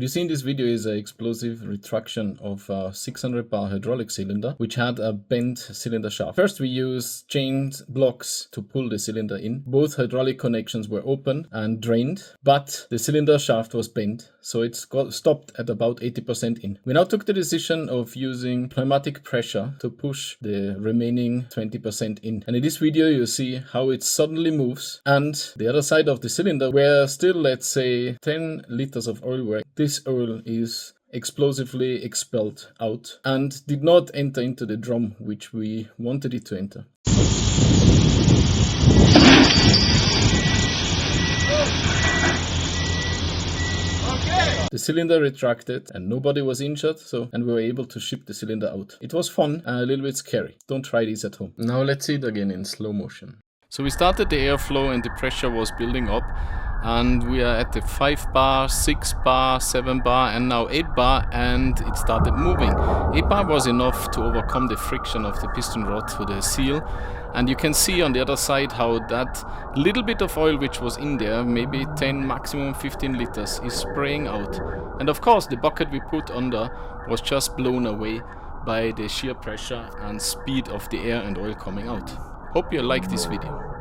What you see in this video is an explosive retraction of a 600 bar hydraulic cylinder, which had a bent cylinder shaft. First, we used chained blocks to pull the cylinder in. Both hydraulic connections were open and drained, but the cylinder shaft was bent, so it got stopped at about 80% in. We now took the decision of using pneumatic pressure to push the remaining 20% in. And in this video, you see how it suddenly moves, and the other side of the cylinder, where still, let's say, 10 liters of oil were, this oil is explosively expelled out and did not enter into the drum which we wanted it to enter. The cylinder retracted and nobody was injured, and we were able to ship the cylinder out. It was fun and a little bit scary. Don't try this at home. Now let's see it again in slow motion. So we started the airflow and the pressure was building up, and we are at the 5 bar, 6 bar, 7 bar and now 8 bar, and it started moving. 8 bar was enough to overcome the friction of the piston rod to the seal. And you can see on the other side how that little bit of oil which was in there, maybe 10, maximum 15 liters, is spraying out. And of course the bucket we put under was just blown away by the sheer pressure and speed of the air and oil coming out. Hope you like this video.